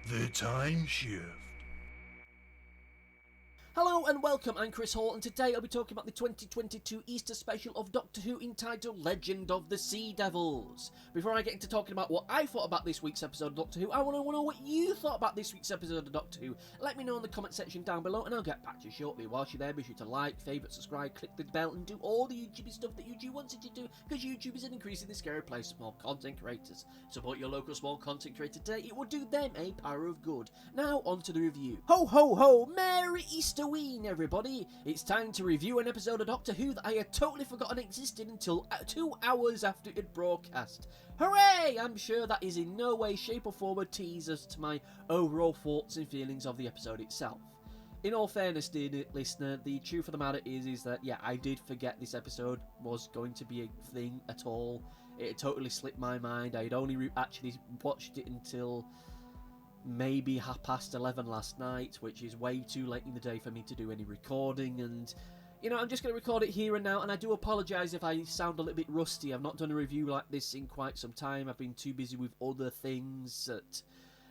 The Timeshift. Hello and welcome, I'm Chris Hall, and today I'll be talking about the 2022 Easter special of Doctor Who entitled Legend of the Sea Devils. Before I get into talking about what I thought about this week's episode of Doctor Who, I want to know what you thought about this week's episode of Doctor Who. Let me know in the comment section down below and I'll get back to you shortly. Whilst you're there, be sure to like, favourite, subscribe, click the bell and do all the YouTube stuff that YouTube wants you to do, because YouTube is an increasingly scary place for small content creators. Support your local small content creator today, it will do them a power of good. Now on to the review. Ho ho ho, Merry Easterween everybody! It's time to review an episode of Doctor Who that I had totally forgotten existed until 2 hours after it had broadcast. Hooray! I'm sure that is in no way, shape or form a teaser to my overall thoughts and feelings of the episode itself. In all fairness, dear listener, the truth of the matter is that, yeah, I did forget this episode was going to be a thing at all. It had totally slipped my mind. I had only actually watched it until maybe 11:30 last night, which is way too late in the day for me to do any recording, and you know, I'm just going to record it here and now, and I do apologise if I sound a little bit rusty. I've not done a review like this in quite some time. I've been too busy with other things that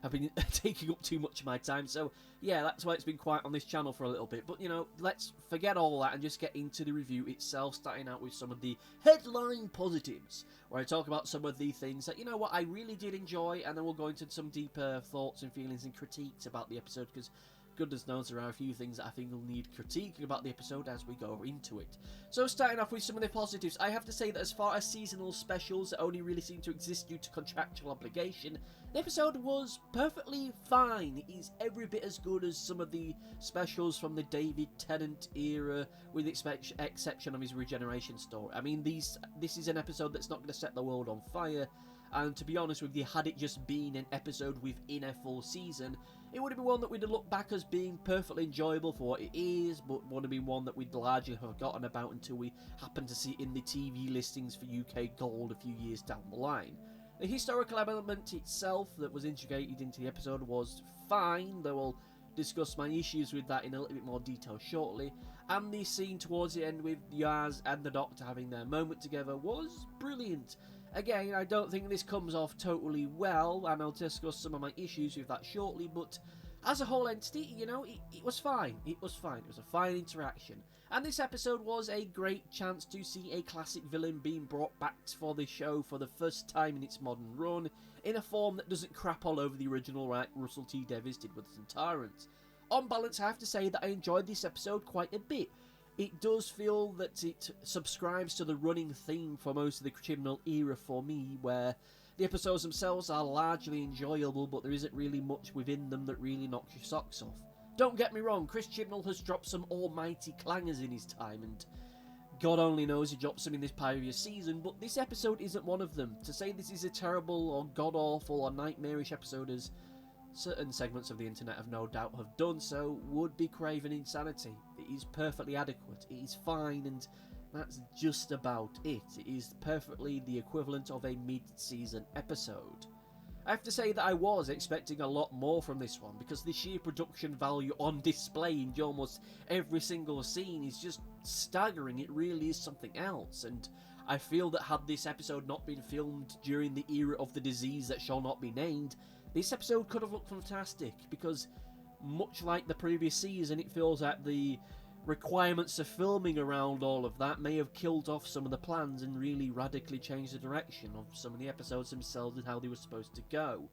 have been taking up too much of my time, so yeah, that's why it's been quiet on this channel for a little bit. But you know, let's forget all that and just get into the review itself, starting out with some of the headline positives, where I talk about some of the things that, you know what, I really did enjoy, and then we'll go into some deeper thoughts and feelings and critiques about the episode, because goodness knows there are a few things that I think will need critiquing about the episode as we go into it. So starting off with some of the positives, I have to say that as far as seasonal specials that only really seem to exist due to contractual obligation, the episode was perfectly fine. It is every bit as good as some of the specials from the David Tennant era, with the exception of his regeneration story. I mean, this is an episode that's not going to set the world on fire, and to be honest with you, had it just been an episode within a full season, it would have been one that we'd have looked back as being perfectly enjoyable for what it is, but would have been one that we'd largely forgotten about until we happened to see it in the TV listings for UK Gold a few years down the line. The historical element itself that was integrated into the episode was fine, though I'll discuss my issues with that in a little bit more detail shortly, and the scene towards the end with Yaz and the Doctor having their moment together was brilliant. Again, I don't think this comes off totally well, and I'll discuss some of my issues with that shortly, but as a whole entity, you know, it was fine. It was fine. It was a fine interaction. And this episode was a great chance to see a classic villain being brought back for the show for the first time in its modern run, in a form that doesn't crap all over the original like Russell T Davies did with the Tyrant. On balance, I have to say that I enjoyed this episode quite a bit. It does feel that it subscribes to the running theme for most of the Chibnall era for me, where the episodes themselves are largely enjoyable, but there isn't really much within them that really knocks your socks off. Don't get me wrong, Chris Chibnall has dropped some almighty clangers in his time, and God only knows he dropped some in this previous season, but this episode isn't one of them. To say this is a terrible or god-awful or nightmarish episode, as certain segments of the internet have no doubt have done so, would be craven insanity. It is perfectly adequate, it is fine, and that's just about it. It is perfectly the equivalent of a mid-season episode. I have to say that I was expecting a lot more from this one, because the sheer production value on display in almost every single scene is just staggering. It really is something else, and I feel that had this episode not been filmed during the era of the disease that shall not be named, this episode could have looked fantastic, because much like the previous season, it feels that the requirements of filming around all of that may have killed off some of the plans and really radically changed the direction of some of the episodes themselves and how they were supposed to go.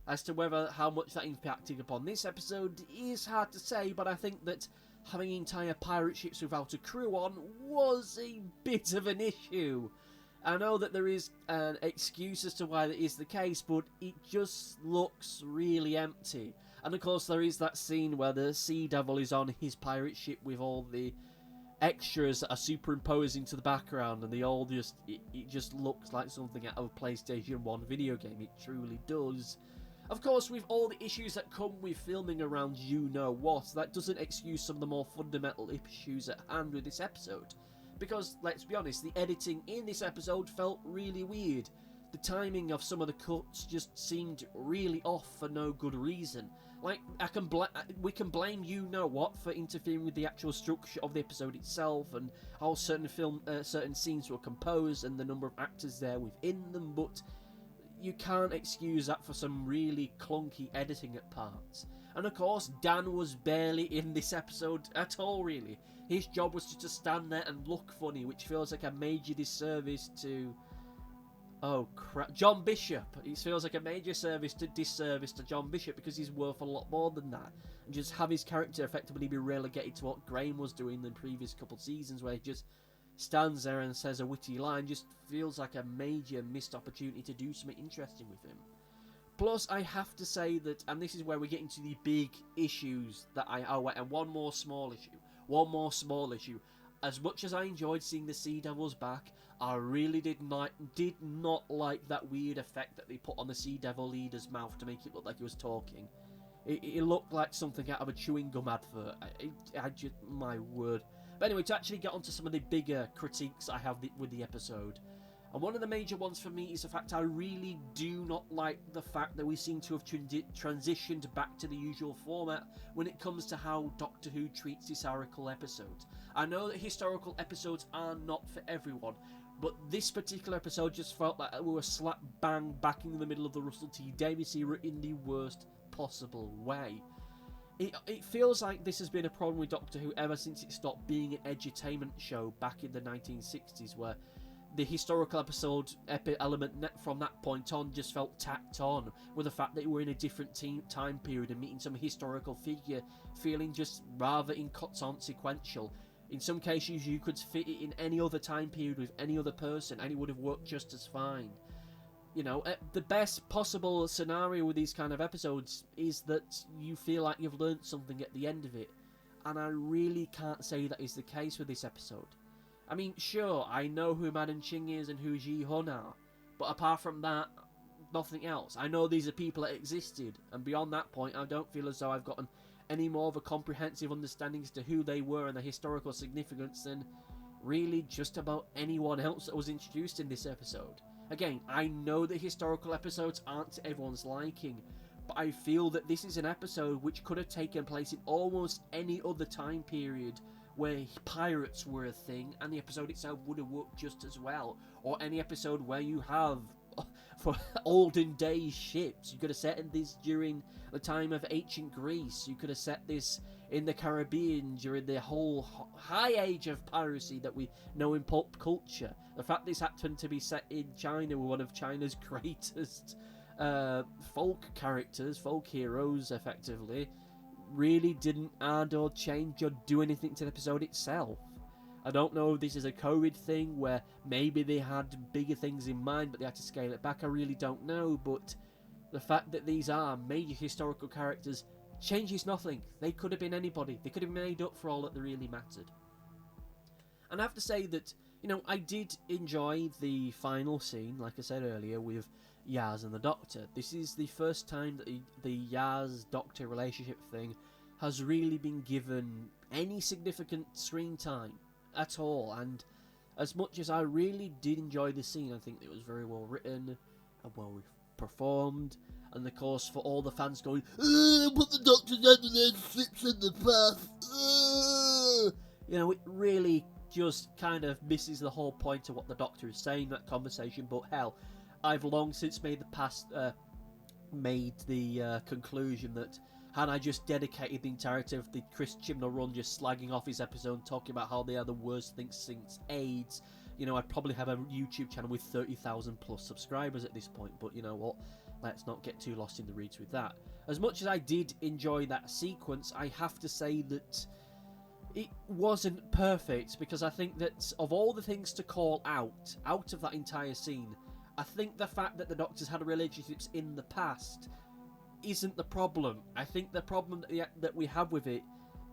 As to how much that impacted upon this episode is hard to say, but I think that having entire pirate ships without a crew on was a bit of an issue. I know that there is an excuse as to why that is the case, but it just looks really empty. And of course there is that scene where the Sea Devil is on his pirate ship with all the extras that are superimposed into the background, and they all just, it just looks like something out of a PlayStation 1 video game. It truly does. Of course, with all the issues that come with filming around you-know-what, that doesn't excuse some of the more fundamental issues at hand with this episode. Because, let's be honest, the editing in this episode felt really weird. The timing of some of the cuts just seemed really off for no good reason. Like, we can blame you-know-what for interfering with the actual structure of the episode itself and how certain scenes were composed and the number of actors there within them, but you can't excuse that for some really clunky editing at parts. And of course, Dan was barely in this episode at all, really. His job was just to stand there and look funny, which feels like a major disservice to... Oh crap, John Bishop. It feels like a major disservice to John Bishop, because he's worth a lot more than that. And just have his character effectively be relegated to what Graham was doing in the previous couple seasons, where he just stands there and says a witty line, just feels like a major missed opportunity to do something interesting with him. Plus, I have to say that, and this is where we get into the big issues that and one more small issue. As much as I enjoyed seeing the Sea Devils back, I really did not like that weird effect that they put on the Sea Devil leader's mouth to make it look like he was talking. It looked like something out of a chewing gum advert. I just, my word. But anyway, to actually get onto some of the bigger critiques I have with the episode. And one of the major ones for me is the fact I really do not like the fact that we seem to have transitioned back to the usual format when it comes to how Doctor Who treats historical episodes. I know that historical episodes are not for everyone, but this particular episode just felt like we were slap bang back in the middle of the Russell T Davies era in the worst possible way. It feels like this has been a problem with Doctor Who ever since it stopped being an edutainment show back in the 1960s, where the historical episode element from that point on just felt tacked on, with the fact that we were in a different time period and meeting some historical figure feeling just rather inconsequential. In some cases you could fit it in any other time period with any other person and it would have worked just as fine. You know, the best possible scenario with these kind of episodes is that you feel like you've learned something at the end of it. And I really can't say that is the case with this episode. I mean, sure, I know who Madam Ching is and who Ji Hun are, but apart from that, nothing else. I know these are people that existed, and beyond that point, I don't feel as though I've gotten any more of a comprehensive understanding as to who they were and their historical significance than really just about anyone else that was introduced in this episode. Again, I know that historical episodes aren't to everyone's liking, but I feel that this is an episode which could have taken place in almost any other time period where pirates were a thing, and the episode itself would have worked just as well. Or any episode where you have, for olden days, ships. You could have set this during the time of ancient Greece. You could have set this in the Caribbean during the whole high age of piracy that we know in pulp culture. The fact this happened to be set in China with one of China's greatest folk characters, folk heroes, effectively, really didn't add or change or do anything to the episode itself. I don't know if this is a COVID thing where maybe they had bigger things in mind but they had to scale it back. I really don't know, but the fact that these are major historical characters changes nothing. They could have been anybody. They could have been made up for all that really mattered. And I have to say that, you know, I did enjoy the final scene, like I said earlier, with Yaz and the Doctor. This is the first time that the Yaz-Doctor relationship thing has really been given any significant screen time at all, and as much as I really did enjoy the scene, I think it was very well written and well performed, and of course for all the fans going, but the Doctor's hand and then slips in the path, you know, it really just kind of misses the whole point of what the Doctor is saying in that conversation. But hell, I've long since made the conclusion that had I just dedicated the entirety of the Chris Chibnall run just slagging off his episode and talking about how they are the worst thing since AIDS, you know, I'd probably have a YouTube channel with 30,000 plus subscribers at this point. But you know what, let's not get too lost in the reeds with that. As much as I did enjoy that sequence, I have to say that it wasn't perfect, because I think that of all the things to call out of that entire scene, I think the fact that the Doctors had relationships in the past isn't the problem. I think the problem that we have with it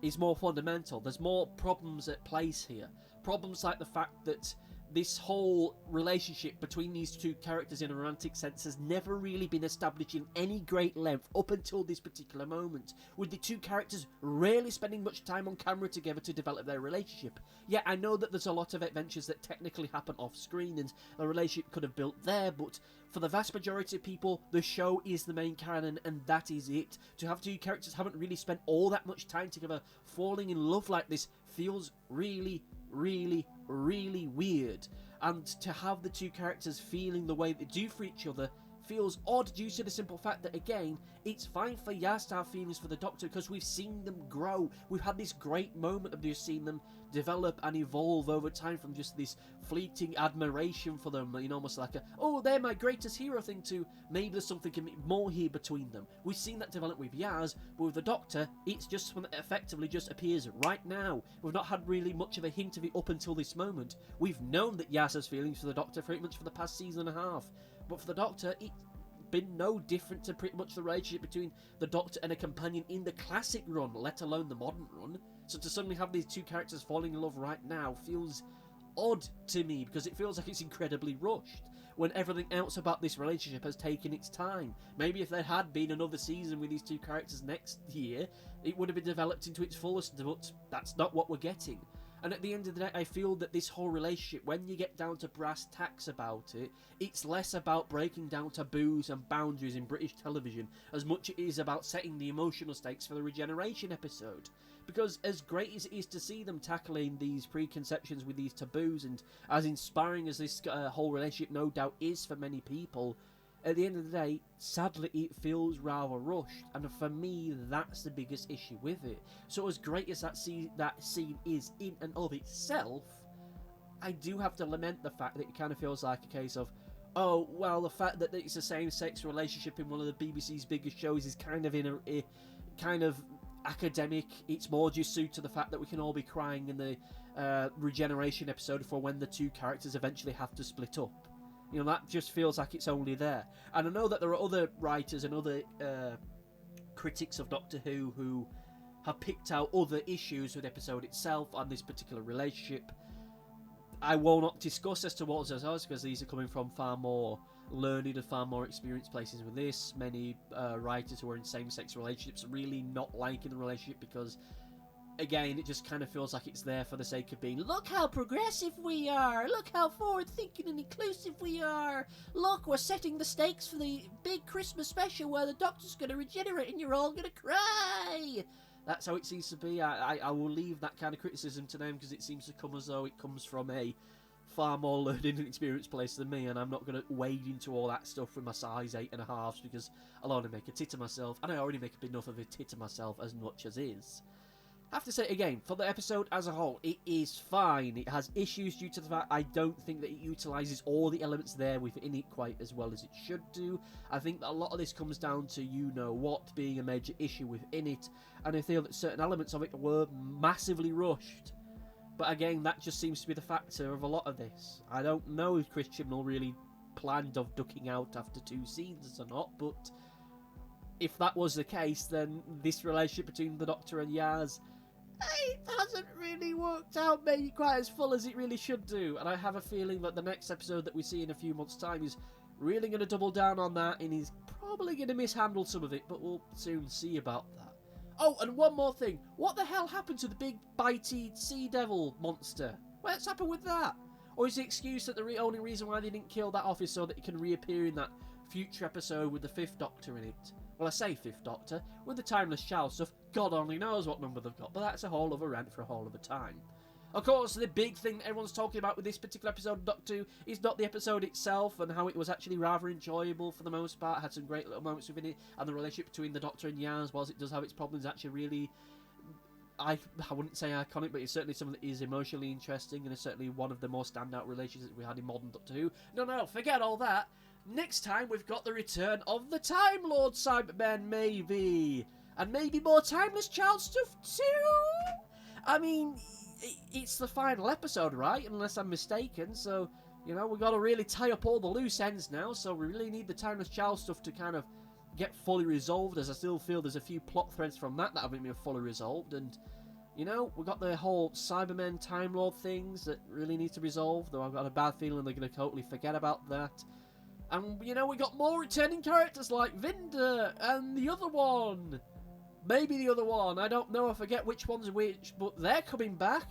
is more fundamental. There's more problems at place here. Problems like the fact that this whole relationship between these two characters in a romantic sense has never really been established in any great length up until this particular moment, with the two characters rarely spending much time on camera together to develop their relationship. Yeah, I know that there's a lot of adventures that technically happen off screen and the relationship could have built there, but for the vast majority of people, the show is the main canon and that is it. To have two characters haven't really spent all that much time together falling in love like this feels really, really, really weird. And to have the two characters feeling the way they do for each other feels odd due to the simple fact that, again, it's fine for Yaz to have feelings for the Doctor because we've seen them grow. We've had this great moment of just seeing them develop and evolve over time from just this fleeting admiration for them, you know, almost like a, oh, they're my greatest hero thing, to maybe there's something more here between them. We've seen that develop with Yaz, but with the Doctor, it's just one that effectively just appears right now. We've not had really much of a hint of it up until this moment. We've known that Yaz has feelings for the Doctor pretty much for the past season and a half, but for the Doctor, it's been no different to pretty much the relationship between the Doctor and a companion in the classic run, let alone the modern run. So to suddenly have these two characters falling in love right now feels odd to me, because it feels like it's incredibly rushed when everything else about this relationship has taken its time. Maybe if there had been another season with these two characters next year, it would have been developed into its fullest, but that's not what we're getting. And at the end of the day, I feel that this whole relationship, when you get down to brass tacks about it, it's less about breaking down taboos and boundaries in British television as much as it is about setting the emotional stakes for the regeneration episode. Because as great as it is to see them tackling these preconceptions with these taboos, and as inspiring as this whole relationship no doubt is for many people, at the end of the day, sadly, it feels rather rushed, and for me, that's the biggest issue with it. So as great as that scene is in and of itself, I do have to lament the fact that it kind of feels like a case of, oh, well, the fact that it's a same-sex relationship in one of the BBC's biggest shows is kind of in a kind of academic. It's more just due to the fact that we can all be crying in the regeneration episode for when the two characters eventually have to split up. You know, that just feels like it's only there. And I know that there are other writers and other critics of Doctor Who have picked out other issues with the episode itself and this particular relationship. I will not discuss as to what those, because these are coming from far more learned and far more experienced places with this. Many writers who are in same-sex relationships really not liking the relationship because, again, it just kind of feels like it's there for the sake of being, look how progressive we are, look how forward-thinking and inclusive we are, look, we're setting the stakes for the big Christmas special where the Doctor's going to regenerate and you're all going to cry. That's how it seems to be. I will leave that kind of criticism to them, because it seems to come as though it comes from a far more learned and experienced place than me, and I'm not going to wade into all that stuff with my size 8.5s, because I'll only make a tit of myself, and I already make enough of a tit of myself as much as is. I have to say again, for the episode as a whole, it is fine. It has issues due to the fact I don't think that it utilises all the elements there within it quite as well as it should do. I think that a lot of this comes down to you-know-what being a major issue within it, and I feel that certain elements of it were massively rushed. But again, that just seems to be the factor of a lot of this. I don't know if Chris Chibnall really planned of ducking out after 2 seasons or not, but if that was the case, then this relationship between the Doctor and Yaz, it hasn't really worked out maybe quite as full as it really should do, and I have a feeling that the next episode that we see in a few months' time is really going to double down on that, and he's probably going to mishandle some of it, but we'll soon see about that. Oh, and one more thing. What the hell happened to the big bitey sea devil monster? What's happened with that? Or is the excuse that the only reason why they didn't kill that off is so that it can reappear in that future episode with the 5th Doctor in it? Well, I say 5th Doctor. With the Timeless Child stuff, God only knows what number they've got, but that's a whole other rant for a whole other time. Of course, the big thing everyone's talking about with this particular episode of Doctor Who is not the episode itself and how it was actually rather enjoyable for the most part. It had some great little moments within it, and the relationship between the Doctor and Yaz, whilst it does have its problems, actually really, I wouldn't say iconic, but it's certainly something that is emotionally interesting, and is certainly one of the more standout relationships we had in modern Doctor Who. No, forget all that. Next time, we've got the return of the Time Lord Cybermen, maybe. And maybe more Timeless Child stuff too? I mean, it's the final episode, right? Unless I'm mistaken, so, we've got to really tie up all the loose ends now, so we really need the Timeless Child stuff to kind of get fully resolved, as I still feel there's a few plot threads from that haven't been fully resolved, and, we've got the whole Cybermen Time Lord things that really need to resolve, though I've got a bad feeling they're going to totally forget about that. And, we got more returning characters like Vinda and the other one. Maybe the other one. I don't know. I forget which one's which, but they're coming back.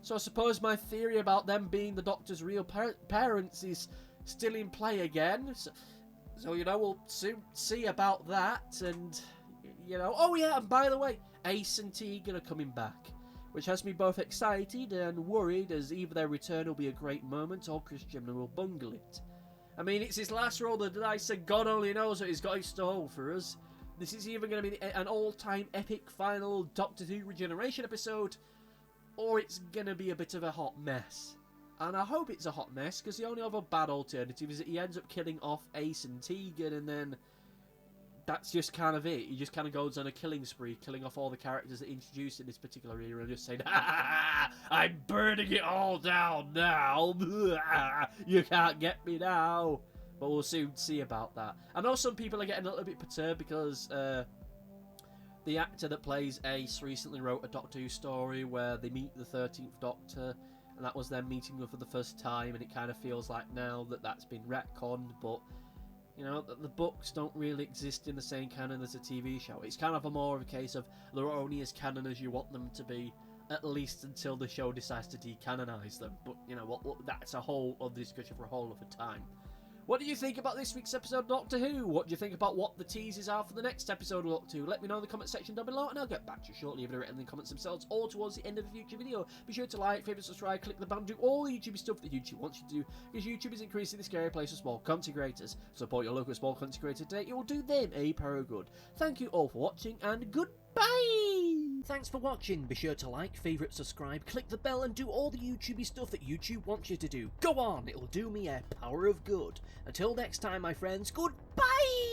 So I suppose my theory about them being the Doctor's real parents is still in play again. So we'll soon see about that. And, oh yeah, and by the way, Ace and Tegan are coming back, which has me both excited and worried, as either their return will be a great moment or Chris Chibnall will bungle it. I mean, it's his last roll of the dice, and God only knows what he's got in store for us. This is either going to be an all-time epic final Doctor Who Regeneration episode, or it's going to be a bit of a hot mess. And I hope it's a hot mess, because the only other bad alternative is that he ends up killing off Ace and Tegan, and then that's just kind of it. He just kind of goes on a killing spree, killing off all the characters that he introduced in this particular era, and just saying, "Ha, I'm burning it all down now. You can't get me now." But we'll soon see about that. I know some people are getting a little bit perturbed because the actor that plays Ace recently wrote a Doctor Who story where they meet the 13th Doctor, and that was them meeting them for the first time, and it kind of feels like now that that's been retconned, but you know, the books don't really exist in the same canon as a TV show. It's kind of more of a case of they're only as canon as you want them to be, at least until the show decides to decanonize them. But, you know, that's a whole other discussion for a whole other time. What do you think about this week's episode of Doctor Who? What do you think about what the teasers are for the next episode of Doctor Who? Let me know in the comment section down below, and I'll get back to you shortly, either in the comments themselves or towards the end of the future video. Be sure to like, favourite, subscribe, click the bell, do all the YouTube stuff that YouTube wants you to do, because YouTube is increasingly the scary place for small content creators. Support your local small content creator today, it will do them a power of good. Thank you all for watching, and goodbye! Thanks for watching. Be sure to like, favourite, subscribe, click the bell, and do all the YouTubey stuff that YouTube wants you to do. Go on, it'll do me a power of good. Until next time, my friends, goodbye!